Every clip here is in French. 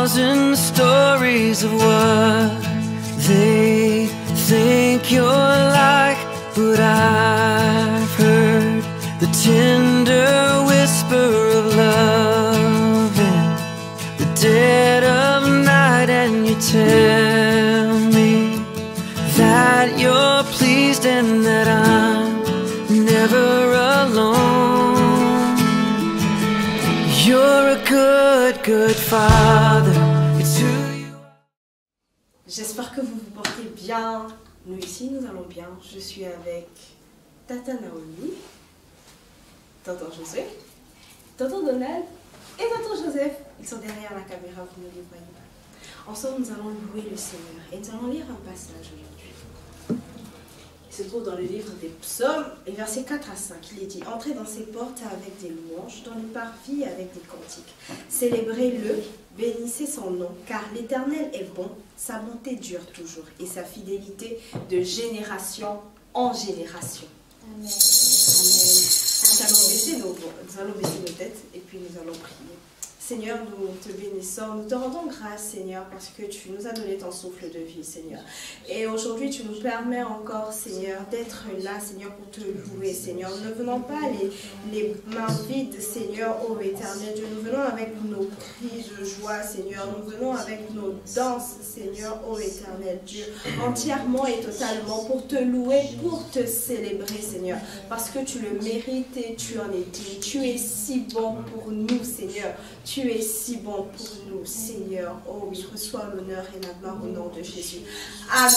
1,000 stories of what they think you're like, but I've heard the tender whisper of love in the dead of night, and you tell me that you're pleased and that I'm never alone. You're a good, good father. It's who you are. J'espère que vous vous portez bien. Nous ici, nous allons bien. Je suis avec Tata Naomi, Tonton Josué, Tonton Donald et Tonton Joseph. Ils sont derrière la caméra, vous ne les voyez pas. Ensemble, nous allons louer le Seigneur et nous allons lire un passage aujourd'hui. Il se trouve dans le livre des Psaumes, et versets 4 à 5. Il est dit: entrez dans ses portes avec des louanges, dans le parvis avec des cantiques. Célébrez-le, bénissez son nom, car l'Éternel est bon, sa bonté dure toujours, et sa fidélité de génération en génération. Amen. Amen. Nous allons baisser nos têtes et puis nous allons prier. Seigneur, nous te bénissons, nous te rendons grâce, Seigneur, parce que tu nous as donné ton souffle de vie, Seigneur. Et aujourd'hui, tu nous permets encore, Seigneur, d'être là, Seigneur, pour te louer, Seigneur. Nous ne venons pas les mains vides, Seigneur, ô Éternel Dieu. Nous venons avec nos cris de joie, Seigneur. Nous venons avec nos danses, Seigneur, ô Éternel Dieu, entièrement et totalement pour te louer, pour te célébrer, Seigneur, parce que tu le mérites et tu en es digne. Tu es si bon pour nous, Seigneur. Tu es si bon pour nous, Seigneur. Oh oui, reçois l'honneur et la gloire au nom de Jésus. Amen.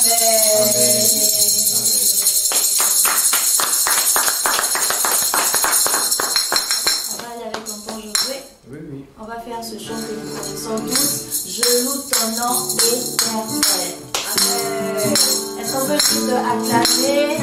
On va aller avec tonton Josué. Oui. On va faire ce chant que nous connaissons tous. Je loue ton nom éternel. Amen. Est-ce qu'on peut juste acclamer?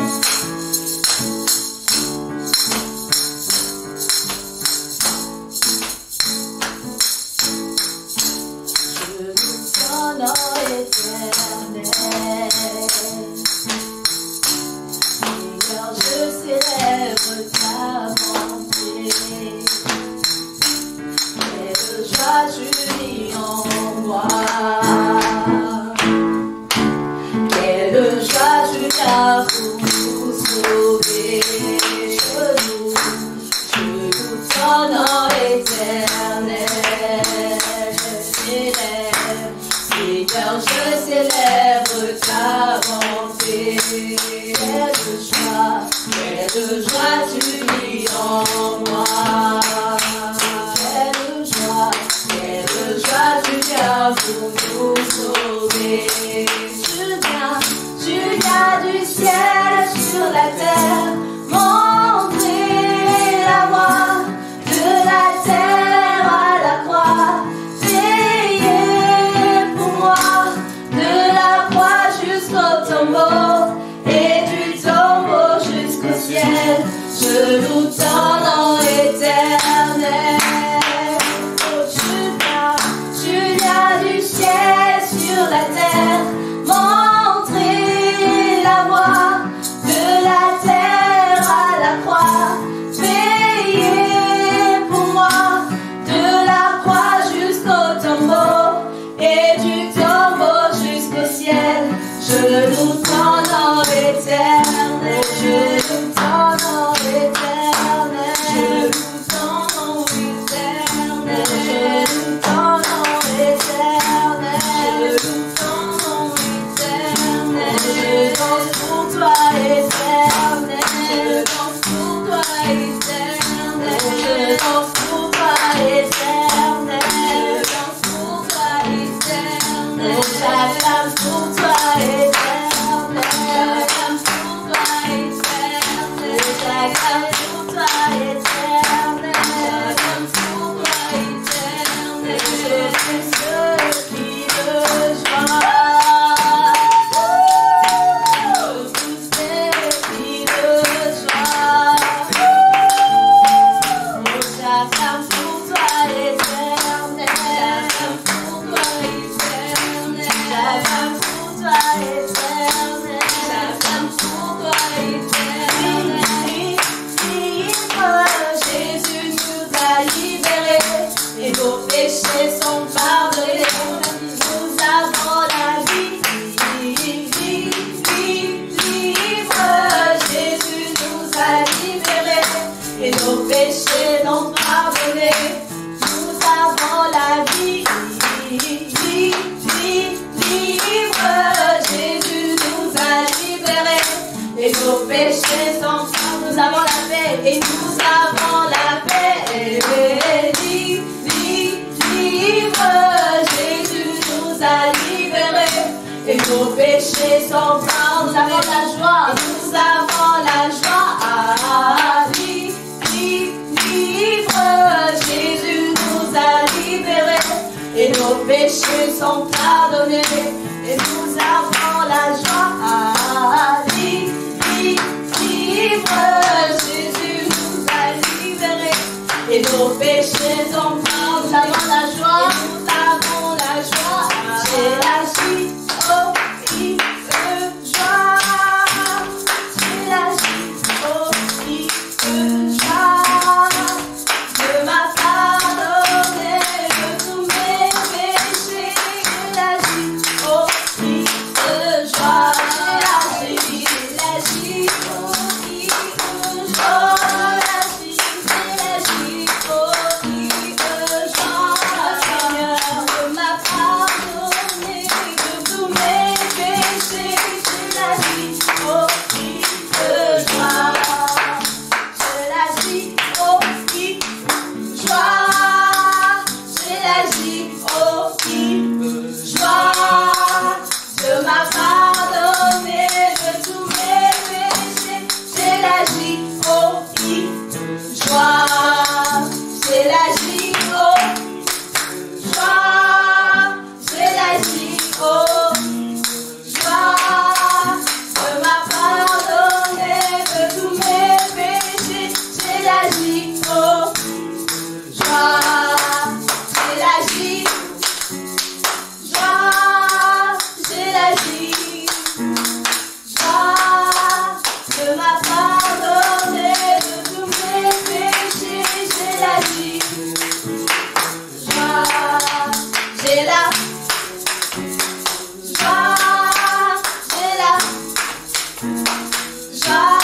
Jésus nous a libérés et nos péchés sont pardonnés. délivre. Jésus nous a libérés et nos péchés sont morts. Nous avons la paix et nous avons la paix. Délivre. Jésus nous a libérés et nos péchés sont morts. Nous avons la joie. Nous avons la joie. Délivre. Jésus nous a libérés et nos péchés sont pardonnés. Et nous avons la joie. Délivre. Jésus nous a libérés et nos péchés sont pardonnés. Nous avons la joie. Et nous avons la joie. J'ai la joie. J'ai la joie. Dieu m'a pardonné de tous mes péchés. J'ai la joie. J'ai la joie.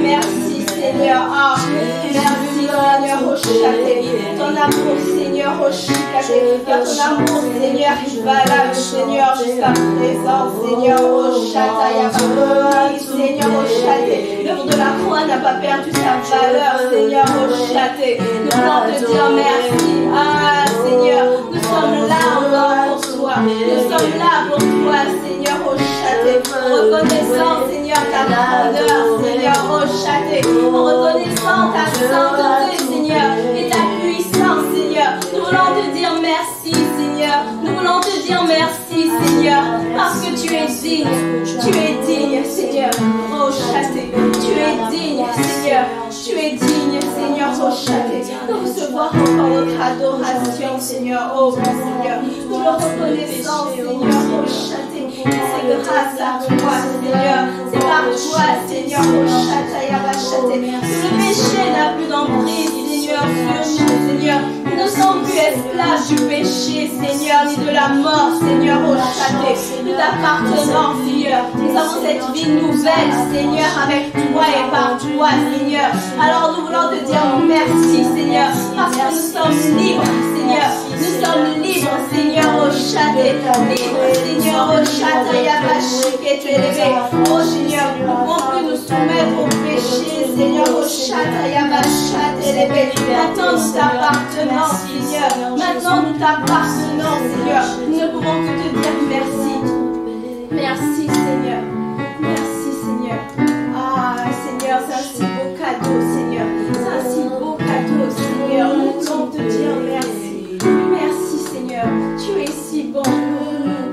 Merci Seigneur. Merci Seigneur, oh châté. Ton amour, Seigneur, oh châté. Car ton amour, Seigneur, est valable, Seigneur, jusqu'à présent, Seigneur, oh châté. Seigneur, oh châté. L'œuvre de la croix n'a pas perdu sa valeur, Seigneur, oh châté. Nous voulons te dire merci. Ah, Seigneur, nous sommes là encore pour toi. Nous sommes là pour toi, Seigneur, oh châté. En reconnaissant, Seigneur, ta grandeur, Seigneur, oh châté. En reconnaissant ta sainteté, Seigneur, et ta puissance, Seigneur. Nous voulons te dire merci, Seigneur. Nous voulons te dire merci, Seigneur, parce que tu es digne. Tu es digne, Seigneur, oh châté. Tu es digne, Seigneur. Tu es digne, Seigneur, oh châté. De recevoir encore notre adoration, Seigneur, oh mon Seigneur. Nous le reconnaissons, Seigneur, oh châté. C'est grâce à toi, Seigneur. C'est par toi, Seigneur, oh châté. Le péché n'a plus d'emprise, Seigneur, sur nous, Seigneur. Nous ne sommes plus esclaves du péché, Seigneur, ni de la mort, Seigneur, oh châté. Nous t'appartenons, Seigneur. Nous avons cette vie nouvelle, Seigneur, avec toi et par toi, Seigneur. Alors nous voulons te dire merci, Seigneur, parce que nous sommes libres, Seigneur. Nous sommes libres, Seigneur, au châté. Libres, Seigneur, au châté. Que tu es élevé. Oh Seigneur, nous ne pouvons plus nous soumettre au péché, Seigneur, au châté. Élevé. Maintenant nous t'appartenons, Seigneur. Maintenant nous t'appartenons, Seigneur. Nous ne pouvons que te dire merci. Merci, Seigneur. Merci, Seigneur. Ah, Seigneur, c'est un si beau cadeau, Seigneur. C'est un si beau cadeau, Seigneur. Nous voulons te dire merci. Merci, Seigneur. Tu es si bon pour nous.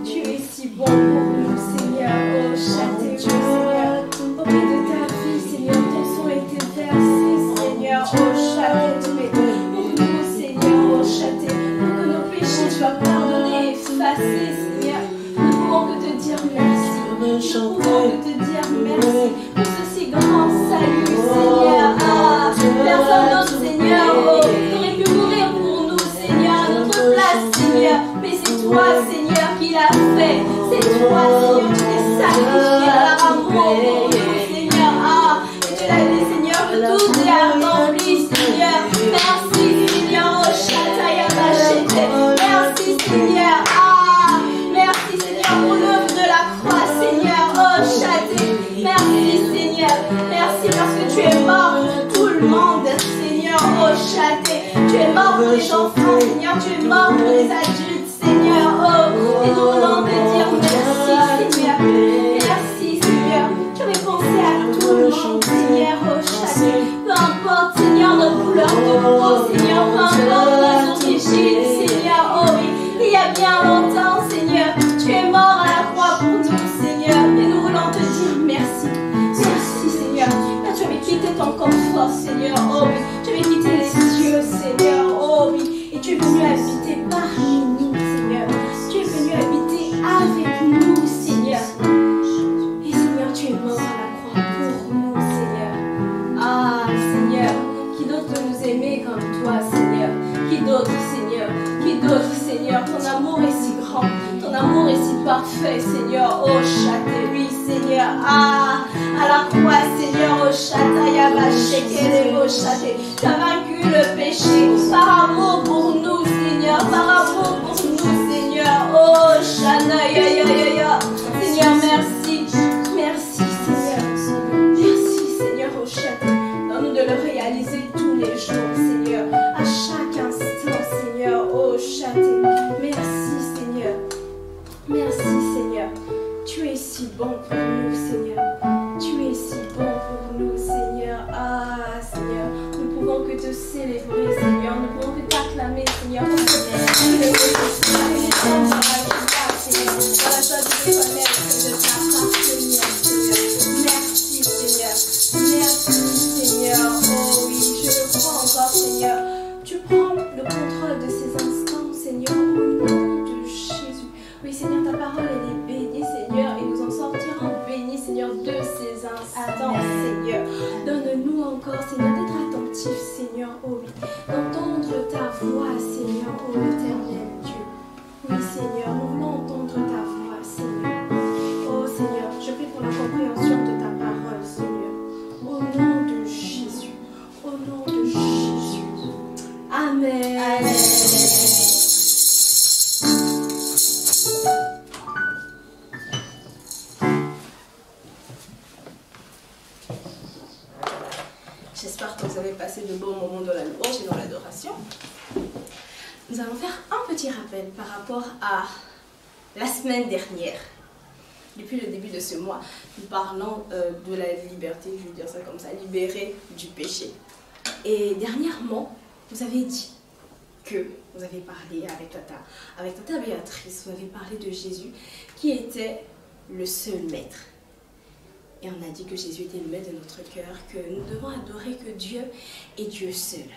Tu es si bon pour nous, Seigneur. Oh, châté, Seigneur. Au pied de ta vie, Seigneur, ton sang a été versé, Seigneur. Oh, châté, pour nous, Seigneur. Oh, châté, pour que nos péchés soient pardonnés, effacés, Seigneur. Nous pouvons que te dire merci. Nous pouvons que te dire merci pour ce si grand salut, Seigneur. Ah, personne d'autre, Seigneur, oh, aurait pu mourir pour nous, Seigneur, à notre place, Seigneur. Mais c'est toi, Seigneur, qui l'as fait. C'est toi, Seigneur, qui t'es sacrifié par amour pour nous, Seigneur. Ah, et tu l'as dit, Seigneur, que tout est accompli, Seigneur. Merci, Seigneur, oh, châtaïa machete. Merci, Seigneur. Ah, merci, Seigneur, pour l'œuvre de la croix, Seigneur. Oh, châté. Merci, Seigneur. Merci parce que tu es mort pour tout le monde, Seigneur. Oh, châté. Tu es mort pour les enfants, Seigneur. Tu es mort pour les adultes, Seigneur. Oh, et nous voulons te dire merci, Seigneur. Merci, Seigneur. Tu avais pensé à tout le monde, Seigneur. Oh, châté. Peu importe, Seigneur, notre couleur de peau, Seigneur. Peu importe nos origines, Seigneur. Oh, oui. Il y a bien longtemps, Seigneur, tu es mort à la croix pour nous, Seigneur. Et nous voulons te dire merci. Merci, Seigneur. Là, tu avais quitté ton confort, Seigneur. Oh oui. Tu avais quitté les cieux, Seigneur. Oh oui. Et tu es venu habiter parmi nous, Seigneur. Tu es venu habiter avec nous, Seigneur. Et Seigneur, tu es mort à la croix pour nous, Seigneur. Ah, Seigneur. Qui d'autre nous aimait comme toi, Seigneur? Qui d'autre, Seigneur? Qui d'autre, Seigneur? Ton amour est si grand, ton amour est si parfait, Seigneur. Oh, châté, oui, Seigneur. Ah, à la croix, Seigneur, oh, châtaïa, oh, châté. Tu as vaincu le péché par amour pour nous, Seigneur. Par amour pour nous, Seigneur. Oh, châtaïa, Seigneur, merci. Merci, Seigneur. Merci, Seigneur, oh, châté. Donne-nous de le réaliser tous les jours, Seigneur. À chaque instant, Seigneur. Oh, châté. Merci, Seigneur. Merci, Seigneur. Tu es si bon pour nous, Seigneur. Tu es si bon pour nous, Seigneur. Ah, Seigneur. Nous ne pouvons que te célébrer, Seigneur. Nous ne pouvons que t'acclamer, Seigneur. Merci, Seigneur. Merci, Seigneur. Oh oui, je le crois encore, Seigneur. Tu prends le contrôle de ces instants, Seigneur, au nom de Jésus. Oui, Seigneur, ta parole, elle est bénie, Seigneur, et nous en sortirons bénis, Seigneur, de ces instants, Seigneur. Donne-nous encore, Seigneur, d'être attentifs, Seigneur, oh oui, d'entendre ta voix, Seigneur, oh éternel Dieu. Oui, Seigneur. faire un petit rappel par rapport à la semaine dernière. Depuis le début de ce mois, nous parlons de la liberté, je vais dire ça comme ça, libérée du péché. Et dernièrement, vous avez dit que vous avez parlé avec Tata Béatrice, vous avez parlé de Jésus qui était le seul maître. Et on a dit que Jésus était le maître de notre cœur, que nous devons adorer que Dieu est Dieu seul.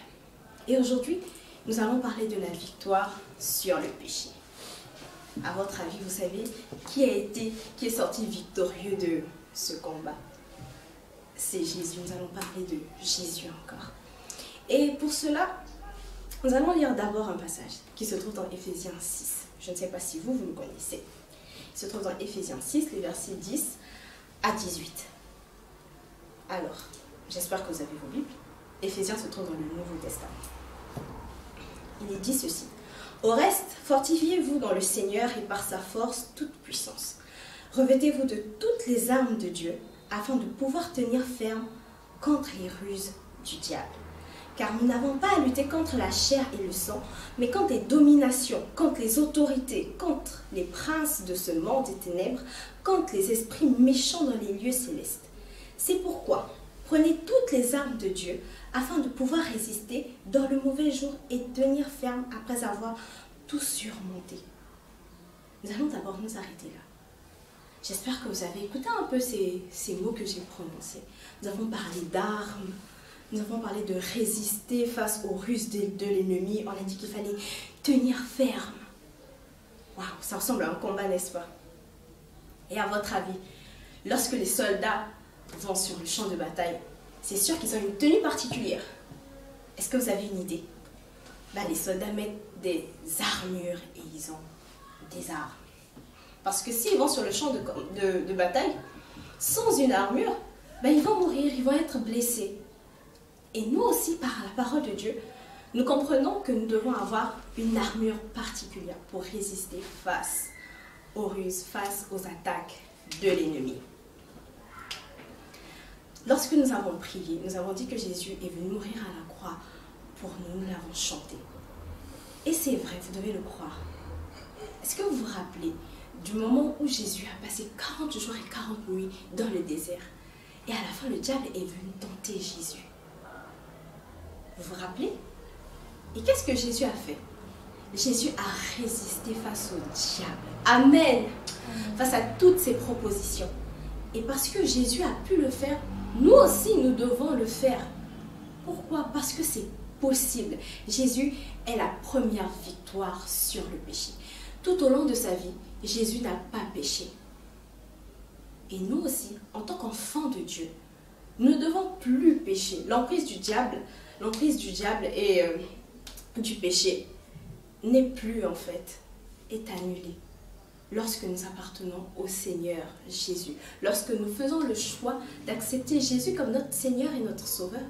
Et aujourd'hui, nous allons parler de la victoire sur le péché. À votre avis, vous savez qui est sorti victorieux de ce combat? C'est Jésus. Nous allons parler de Jésus encore. Et pour cela, nous allons lire d'abord un passage qui se trouve dans Éphésiens 6. Je ne sais pas si vous le connaissez. Il se trouve dans Éphésiens 6, les versets 10 à 18. Alors, j'espère que vous avez vos Bibles. Éphésiens se trouve dans le Nouveau Testament. Il est dit ceci. Au reste, fortifiez-vous dans le Seigneur et par sa force toute puissance. Revêtez-vous de toutes les armes de Dieu afin de pouvoir tenir ferme contre les ruses du diable. Car nous n'avons pas à lutter contre la chair et le sang, mais contre les dominations, contre les autorités, contre les princes de ce monde des ténèbres, contre les esprits méchants dans les lieux célestes. C'est pourquoi, prenez toutes les armes de Dieu afin de pouvoir résister dans le mauvais jour et tenir ferme après avoir tout surmonté. Nous allons d'abord nous arrêter là. J'espère que vous avez écouté un peu ces mots que j'ai prononcés. Nous avons parlé d'armes, nous avons parlé de résister face aux ruses de l'ennemi. On a dit qu'il fallait tenir ferme. Waouh, ça ressemble à un combat, n'est-ce pas? Et à votre avis, lorsque les soldats vont sur le champ de bataille, c'est sûr qu'ils ont une tenue particulière. Est-ce que vous avez une idée? Les soldats mettent des armures et ils ont des armes. Parce que s'ils vont sur le champ de bataille sans une armure, ils vont mourir, ils vont être blessés. Et nous aussi, par la parole de Dieu, nous comprenons que nous devons avoir une armure particulière pour résister face aux ruses, face aux attaques de l'ennemi. Lorsque nous avons prié, nous avons dit que Jésus est venu mourir à la croix pour nous, nous l'avons chanté. Et c'est vrai, vous devez le croire. Est-ce que vous vous rappelez du moment où Jésus a passé 40 jours et 40 nuits dans le désert? Et à la fin, le diable est venu tenter Jésus. Vous vous rappelez? Et qu'est-ce que Jésus a fait? Jésus a résisté face au diable. Amen. Face à toutes ses propositions. Et parce que Jésus a pu le faire, nous aussi nous devons le faire. Pourquoi? Parce que c'est possible. Jésus est la première victoire sur le péché. Tout au long de sa vie, Jésus n'a pas péché. Et nous aussi, en tant qu'enfants de Dieu, nous ne devons plus pécher. L'emprise du diable et du péché n'est plus en fait, est annulée. Lorsque nous appartenons au Seigneur Jésus, lorsque nous faisons le choix d'accepter Jésus comme notre Seigneur et notre Sauveur,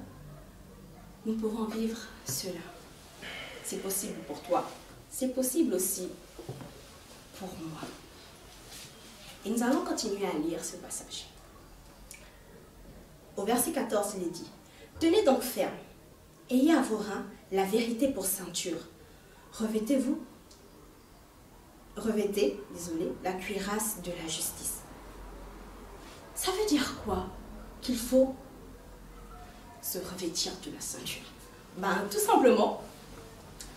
nous pouvons vivre cela. C'est possible pour toi, c'est possible aussi pour moi. Et nous allons continuer à lire ce passage. Au verset 14, il est dit « Tenez donc ferme, ayez à vos reins la vérité pour ceinture, revêtez, la cuirasse de la justice. » Ça veut dire quoi? Qu'il faut se revêtir de la ceinture. Tout simplement,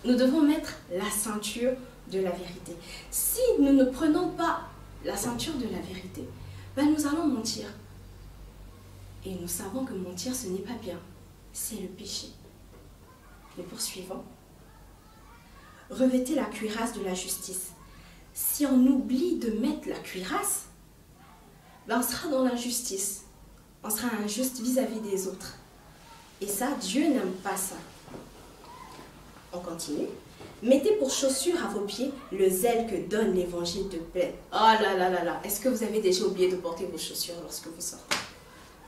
nous devons mettre la ceinture de la vérité. Si nous ne prenons pas la ceinture de la vérité, nous allons mentir. Et nous savons que mentir, ce n'est pas bien. C'est le péché. Nous poursuivons. Revêtez la cuirasse de la justice. Si on oublie de mettre la cuirasse, on sera dans l'injustice. On sera injuste vis-à-vis des autres. Et ça, Dieu n'aime pas ça. On continue. Mettez pour chaussure à vos pieds le zèle que donne l'évangile de paix. Oh là là là là. Est-ce que vous avez déjà oublié de porter vos chaussures lorsque vous sortez?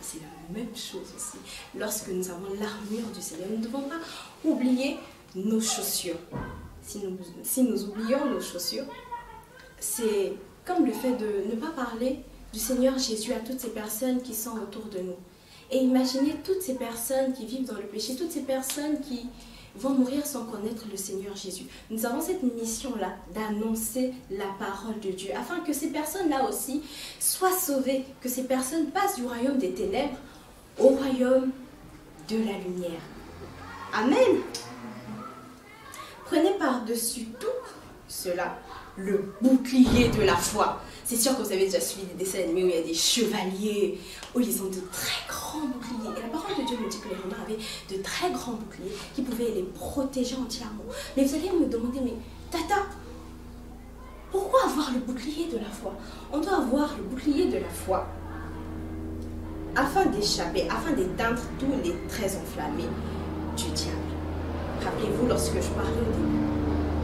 C'est la même chose aussi. Lorsque nous avons l'armure du Seigneur, nous ne devons pas oublier nos chaussures. Si nous oublions nos chaussures, c'est comme le fait de ne pas parler du Seigneur Jésus à toutes ces personnes qui sont autour de nous. Et imaginez toutes ces personnes qui vivent dans le péché, toutes ces personnes vont mourir sans connaître le Seigneur Jésus. Nous avons cette mission-là d'annoncer la parole de Dieu, afin que ces personnes-là aussi soient sauvées, que ces personnes passent du royaume des ténèbres au royaume de la lumière. Amen. Prenez par-dessus tout cela le bouclier de la foi. C'est sûr que vous avez déjà suivi des dessins animés où il y a des chevaliers, où ils ont de très grands boucliers. Et la parole de Dieu nous dit que les Romains avaient de très grands boucliers qui pouvaient les protéger entièrement. Mais vous allez me demander, mais Tata, pourquoi avoir le bouclier de la foi? On doit avoir le bouclier de la foi afin d'échapper, afin d'éteindre tous les traits enflammés du diable. Rappelez-vous, lorsque je parlais au début,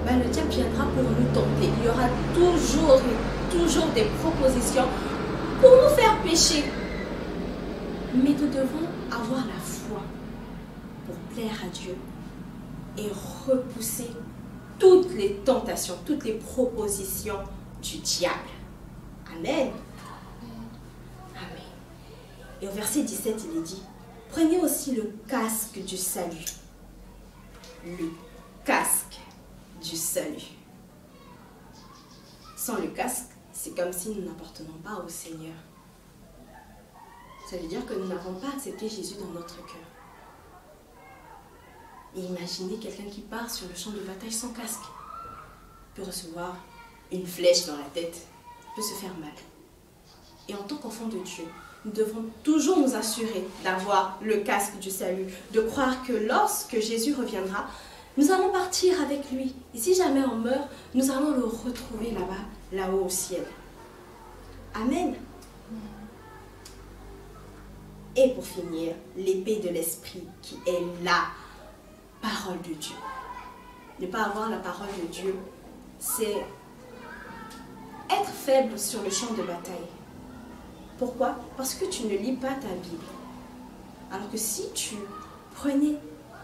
le diable viendra pour nous tenter. Il y aura toujours des propositions pour nous faire pécher. Mais nous devons avoir la foi pour plaire à Dieu et repousser toutes les tentations, toutes les propositions du diable. Amen. Amen. Et au verset 17, il est dit, prenez aussi le casque du salut. Le casque du salut. Sans le casque, c'est comme si nous n'appartenons pas au Seigneur. Ça veut dire que nous n'avons pas accepté Jésus dans notre cœur. Et imaginez quelqu'un qui part sur le champ de bataille sans casque. Peut recevoir une flèche dans la tête, peut se faire mal. Et en tant qu'enfant de Dieu, nous devons toujours nous assurer d'avoir le casque du salut, de croire que lorsque Jésus reviendra, nous allons partir avec lui. Et si jamais on meurt, nous allons le retrouver là-bas, là-haut au ciel. Amen. Et pour finir, l'épée de l'esprit qui est la parole de Dieu. Ne pas avoir la parole de Dieu, c'est être faible sur le champ de bataille. Pourquoi? Parce que tu ne lis pas ta Bible. Alors que si tu prenais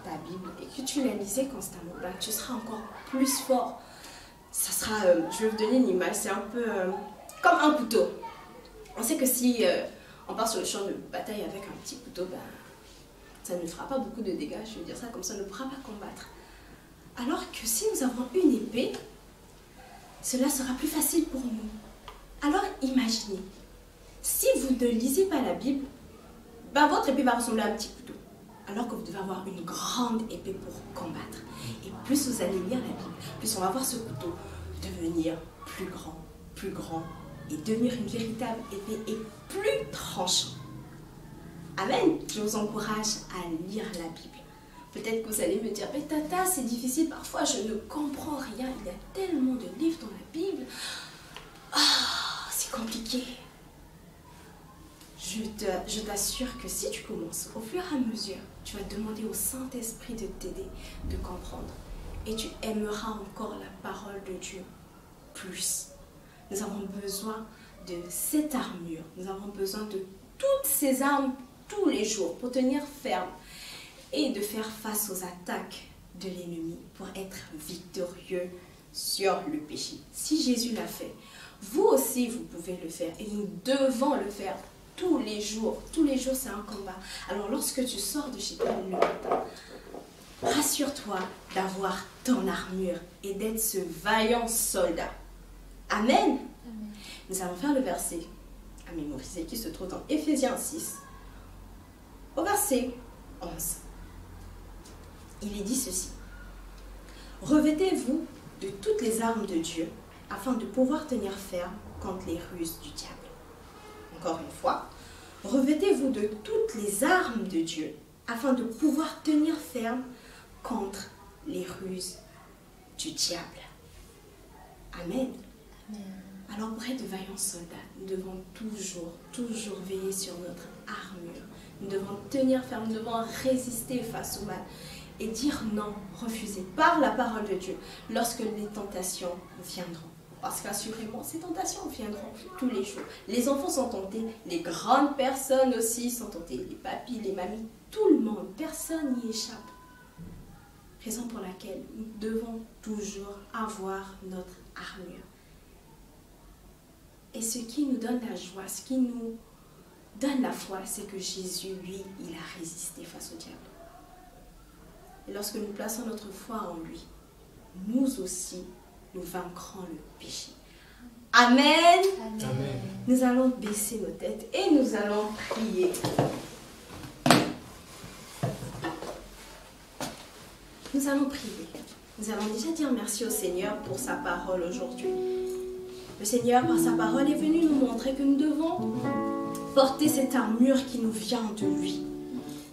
ta Bible et que tu la lisais constamment, tu seras encore plus fort. Ça sera, je vais vous donner une image, c'est un peu comme un couteau. On sait que si on part sur le champ de bataille avec un petit couteau, ça ne fera pas beaucoup de dégâts, je veux dire ça comme ça, on ne pourra pas combattre. Alors que si nous avons une épée, cela sera plus facile pour nous. Alors imaginez, si vous ne lisez pas la Bible, votre épée va ressembler à un petit couteau. Alors que vous devez avoir une grande épée pour combattre. Et plus vous allez lire la Bible, plus on va voir ce couteau devenir plus grand, et devenir une véritable épée et plus tranchant. Amen. Je vous encourage à lire la Bible. Peut-être que vous allez me dire, mais Tata, c'est difficile, parfois je ne comprends rien, il y a tellement de livres dans la Bible. C'est compliqué. Je t'assure que si tu commences, au fur et à mesure, tu vas demander au Saint-Esprit de t'aider, de comprendre. Et tu aimeras encore la parole de Dieu plus. Nous avons besoin de cette armure. Nous avons besoin de toutes ces armes tous les jours pour tenir ferme et de faire face aux attaques de l'ennemi pour être victorieux sur le péché. Si Jésus l'a fait, vous aussi vous pouvez le faire et nous devons le faire tous les jours. Tous les jours c'est un combat. Alors lorsque tu sors de chez toi le matin, rassure-toi d'avoir ton armure et d'être ce vaillant soldat. Amen. Amen. Nous allons faire le verset à mémoriser qui se trouve dans Éphésiens 6 au verset 11. Il est dit ceci. Revêtez-vous de toutes les armes de Dieu afin de pouvoir tenir ferme contre les ruses du diable. Encore une fois, revêtez-vous de toutes les armes de Dieu afin de pouvoir tenir ferme contre les ruses du diable. Amen. Amen. Alors pour être de vaillants soldats, nous devons toujours veiller sur notre armure. Nous devons tenir ferme, nous devons résister face au mal et dire non, refuser par la parole de Dieu lorsque les tentations viendront. Parce qu'assurément, ces tentations viendront tous les jours. Les enfants sont tentés, les grandes personnes aussi sont tentées, les papis, les mamies, tout le monde, personne n'y échappe. Raison pour laquelle nous devons toujours avoir notre armure. Et ce qui nous donne la joie, ce qui nous donne la foi, c'est que Jésus, lui, il a résisté face au diable. Et lorsque nous plaçons notre foi en lui, nous aussi, nous vaincrons le péché. Amen. Amen. Nous allons baisser nos têtes et nous allons prier. Nous allons prier. Nous allons déjà dire merci au Seigneur pour sa parole aujourd'hui. Le Seigneur, par sa parole, est venu nous montrer que nous devons porter cette armure qui nous vient de lui.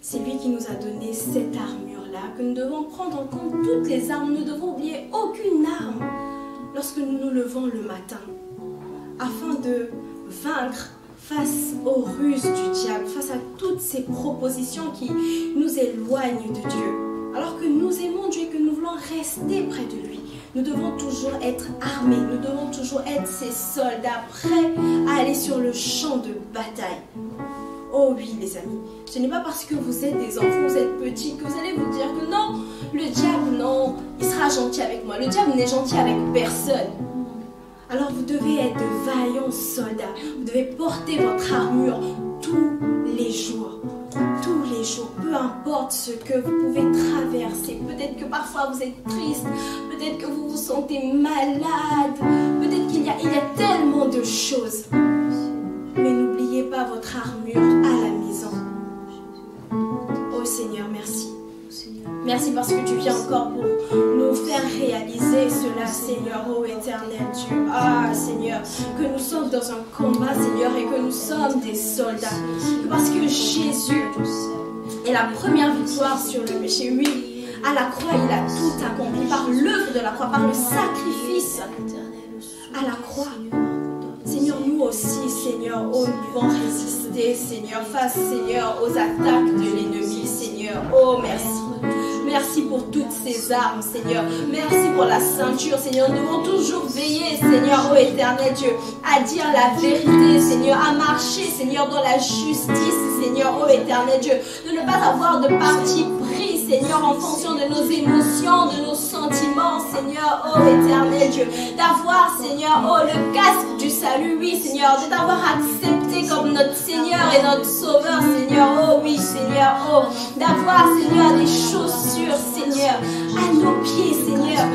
C'est lui qui nous a donné cette armure-là, que nous devons prendre en compte toutes les armes. Nous ne devons oublier aucune arme lorsque nous nous levons le matin, afin de vaincre face aux ruses du diable, face à toutes ces propositions qui nous éloignent de Dieu. Alors que nous aimons Dieu et que nous voulons rester près de lui, nous devons toujours être armés, nous devons toujours être ces soldats prêts à aller sur le champ de bataille. Oh oui les amis, ce n'est pas parce que vous êtes des enfants, vous êtes petits, que vous allez vous dire que non, le diable non, il sera gentil avec moi. Le diable n'est gentil avec personne. Alors vous devez être de vaillants soldats, vous devez porter votre armure tous les jours. Tous les jours, peu importe ce que vous pouvez traverser. Peut-être que parfois vous êtes triste, peut-être que vous vous sentez malade, peut-être qu'il y a tellement de choses. Mais n'oubliez pas votre armure à la maison. Oh Seigneur, merci. Merci parce que tu viens encore pour nous faire réaliser cela, Seigneur, ô éternel Dieu. Ah, Seigneur, que nous sommes dans un combat, Seigneur, et que nous sommes des soldats. Parce que Jésus est la première victoire sur le péché. Oui, à la croix, il a tout accompli par l'œuvre de la croix, par le sacrifice à la croix. Seigneur, nous aussi, Seigneur, oh, nous pouvons résister, Seigneur, face, Seigneur, aux attaques de l'ennemi, Seigneur. Oh, merci. Merci pour toutes ces armes, Seigneur. Merci pour la ceinture, Seigneur. Nous devons toujours veiller, Seigneur, ô éternel Dieu, à dire la vérité, Seigneur, à marcher, Seigneur, dans la justice, Seigneur, ô éternel Dieu. De ne pas avoir de parti pris, Seigneur, en fonction de nos émotions, de nos sentiments, Seigneur, ô éternel Dieu. D'avoir, Seigneur, oh, le casque du salut, oui, Seigneur. De t'avoir accepté comme notre Seigneur et notre Sauveur, Seigneur, oh oui, Seigneur, oh. D'avoir, Seigneur, des chaussures, Seigneur, à nos pieds, Seigneur.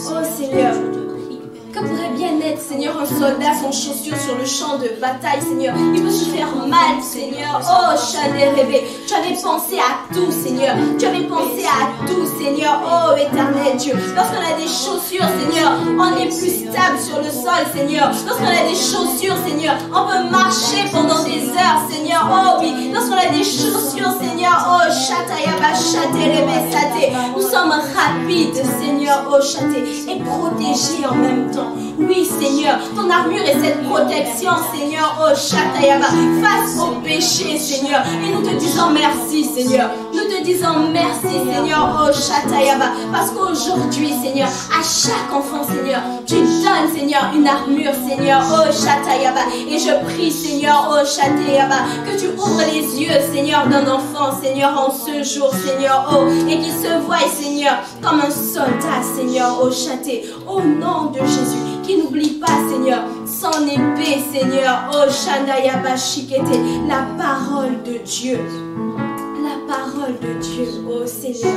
Oh Seigneur, que pourrait bien être, Seigneur, un soldat sans chaussures sur le champ de bataille, Seigneur. Il peut se faire mal, Seigneur. Oh, Chadérébé, tu avais pensé à tout, Seigneur. Tu avais pensé à tout, Seigneur. Oh, éternel Dieu. Lorsqu'on a des chaussures, Seigneur, on est plus stable sur le sol, Seigneur. Lorsqu'on a des chaussures, Seigneur, on peut marcher pendant des heures, Seigneur. Oh oui, lorsqu'on a des chaussures, Seigneur, oh, Chatayaba, Chadérébé, Saté. Nous sommes rapides, Seigneur, oh, Chaté, et protégés en même temps. Oui, Seigneur, ton armure est cette protection, Seigneur, oh Chatayaba, face au péché, Seigneur. Et nous te disons merci, Seigneur. Nous te disons merci, Seigneur, oh Chatayaba, parce qu'aujourd'hui, Seigneur, à chaque enfant, Seigneur, tu donnes, Seigneur, une armure, Seigneur, oh Chatayaba. Et je prie, Seigneur, oh Chatayaba, que tu ouvres les yeux, Seigneur, d'un enfant, Seigneur, en ce jour, Seigneur, oh, et qu'il se voie, Seigneur, comme un soldat, Seigneur, oh Chaté, au nom de Jésus. Qui n'oublie pas, Seigneur, son épée, Seigneur, oh Shandayaba Shikete, la parole de Dieu. La parole de Dieu, oh Seigneur.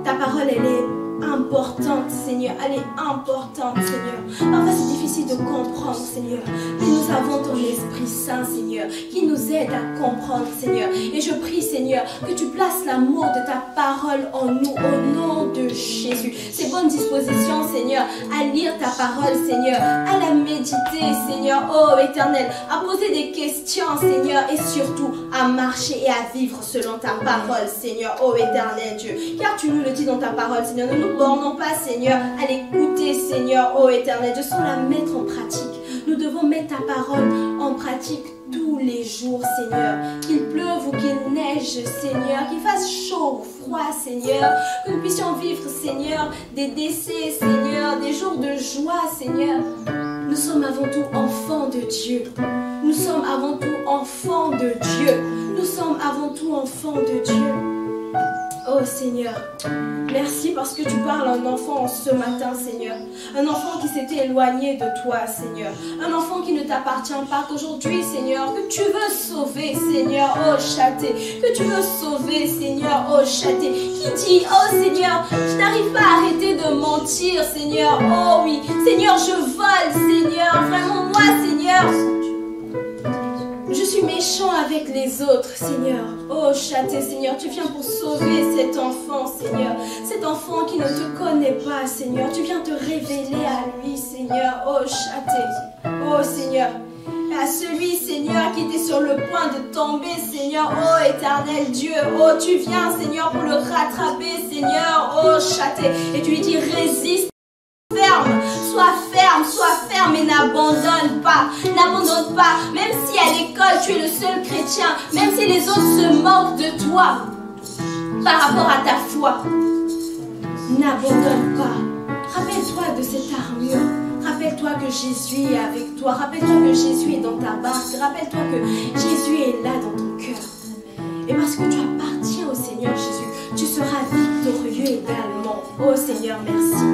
Ta parole, elle est importante, Seigneur. Elle est importante, Seigneur. Parfois, c'est difficile de comprendre, Seigneur. Mais nous avons ton Esprit Saint, Seigneur, qui nous aide à comprendre, Seigneur. Et je prie, Seigneur, que tu places l'amour de ta parole en nous, au nom de Jésus. Ces bonnes dispositions, Seigneur, à lire ta parole, Seigneur, à la méditer, Seigneur, oh éternel, à poser des questions, Seigneur, et surtout à marcher et à vivre selon ta parole, Seigneur, oh éternel Dieu. Car tu nous le dis dans ta parole, Seigneur, ne nous bornons pas, Seigneur, à l'écouter, Seigneur, oh éternel Dieu, sans la mettre en pratique. Nous devons mettre ta parole en pratique tous les jours, Seigneur. Qu'il pleuve ou qu'il neige, Seigneur. Qu'il fasse chaud ou froid, Seigneur. Que nous puissions vivre, Seigneur, des décès, Seigneur, des jours de joie, Seigneur. Nous sommes avant tout enfants de Dieu. Nous sommes avant tout enfants de Dieu. Nous sommes avant tout enfants de Dieu. Oh Seigneur, merci parce que tu parles à un enfant ce matin, Seigneur. Un enfant qui s'était éloigné de toi, Seigneur. Un enfant qui ne t'appartient pas, qu'aujourd'hui, Seigneur, que tu veux sauver, Seigneur, oh châté. Que tu veux sauver, Seigneur, oh châté. Qui dit, oh Seigneur, je n'arrive pas à arrêter de mentir, Seigneur. Oh oui, Seigneur, je vole, Seigneur. Vraiment, moi, Seigneur, je suis méchant avec les autres, Seigneur. Oh, châté, Seigneur, tu viens pour sauver cet enfant, Seigneur. Cet enfant qui ne te connaît pas, Seigneur. Tu viens te révéler à lui, Seigneur. Oh, châté. Oh, Seigneur. À celui, Seigneur, qui était sur le point de tomber, Seigneur. Oh, éternel Dieu. Oh, tu viens, Seigneur, pour le rattraper, Seigneur. Oh, châté. Et tu lui dis, résiste. Sois ferme et n'abandonne pas. N'abandonne pas. Même si à l'école tu es le seul chrétien, même si les autres se moquent de toi par rapport à ta foi, n'abandonne pas. Rappelle-toi de cette armure. Rappelle-toi que Jésus est avec toi. Rappelle-toi que Jésus est dans ta barque. Rappelle-toi que Jésus est là dans ton cœur. Et parce que tu appartiens au Seigneur Jésus, tu seras victorieux également. Oh Seigneur, merci.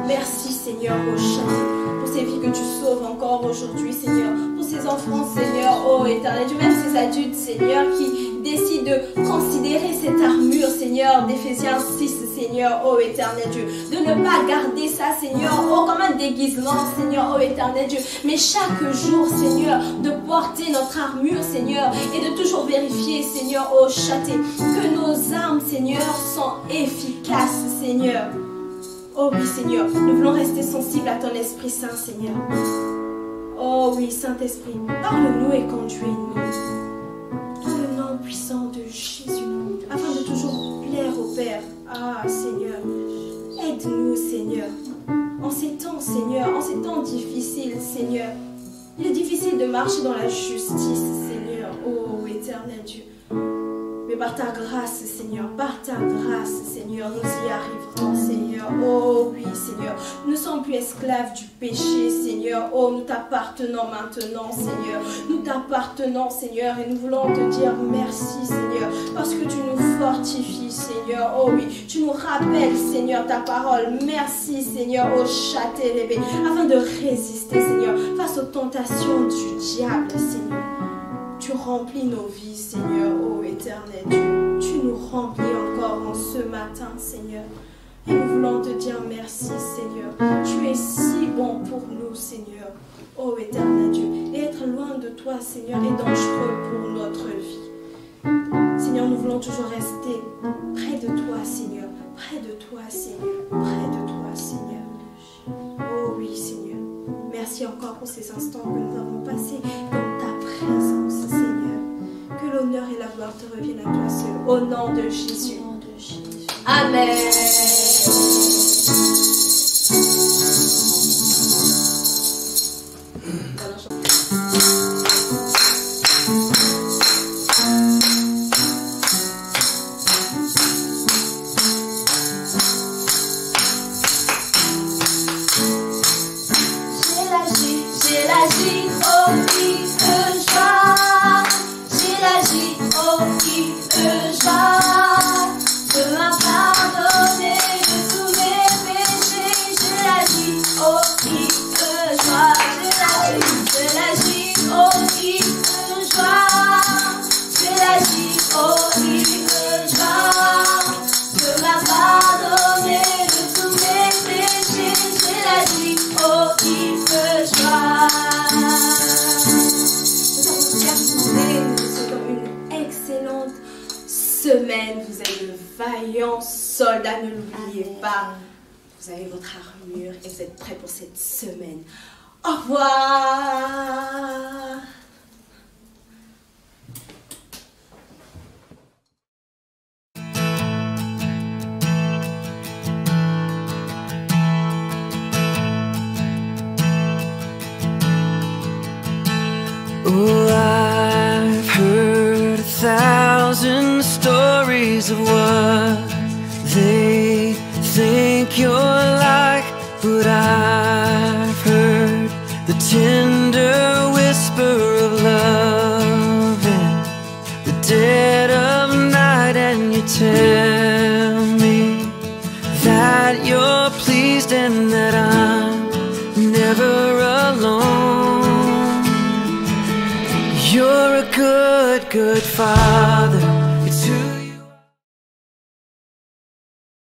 Merci Seigneur, oh châté, pour ces vies que tu sauves encore aujourd'hui, Seigneur. Pour ces enfants, Seigneur, oh éternel Dieu, même ces adultes, Seigneur, qui décident de considérer cette armure, Seigneur, d'Éphésiens 6, Seigneur, oh éternel Dieu. De ne pas garder ça, Seigneur, oh comme un déguisement, Seigneur, oh éternel Dieu. Mais chaque jour, Seigneur, de porter notre armure, Seigneur, et de toujours vérifier, Seigneur, oh châté, que nos armes, Seigneur, sont efficaces, Seigneur. Oh oui, Seigneur, nous voulons rester sensibles à ton Esprit Saint, Seigneur. Oh oui, Saint-Esprit, parle-nous et conduis-nous. Dans le nom puissant de Jésus, afin de toujours plaire au Père. Ah, Seigneur, aide-nous, Seigneur. En ces temps, Seigneur, en ces temps difficiles, Seigneur. Il est difficile de marcher dans la justice, Seigneur. Oh, éternel Dieu. Mais par ta grâce, Seigneur, par ta grâce, Seigneur, nous y arriverons, Seigneur. Oh oui, Seigneur, nous ne sommes plus esclaves du péché, Seigneur. Oh, nous t'appartenons maintenant, Seigneur. Nous t'appartenons, Seigneur, et nous voulons te dire merci, Seigneur, parce que tu nous fortifies, Seigneur. Oh oui, tu nous rappelles, Seigneur, ta parole. Merci, Seigneur, au châté levé, afin de résister, Seigneur, face aux tentations du diable, Seigneur. Tu remplis nos vies, Seigneur, ô éternel Dieu. Tu nous remplis encore en ce matin, Seigneur. Et nous voulons te dire merci, Seigneur. Tu es si bon pour nous, Seigneur, ô éternel Dieu. Et être loin de toi, Seigneur, est dangereux pour notre vie. Seigneur, nous voulons toujours rester près de toi, Seigneur. Près de toi, Seigneur. Près de toi, Seigneur. Oh oui, Seigneur. Merci encore pour ces instants que nous avons passés dans ta présence, Seigneur. Que l'honneur et la gloire te reviennent à toi seul. Au nom de Jésus. Amen. Soldats, ne l'oubliez pas. Vous avez votre armure et vous êtes prêts pour cette semaine. Au revoir. Oh, I've heard 1,000 stories of what they think you're like, but I've heard the tender whisper of love in the dead of night, and you tell good, good Father.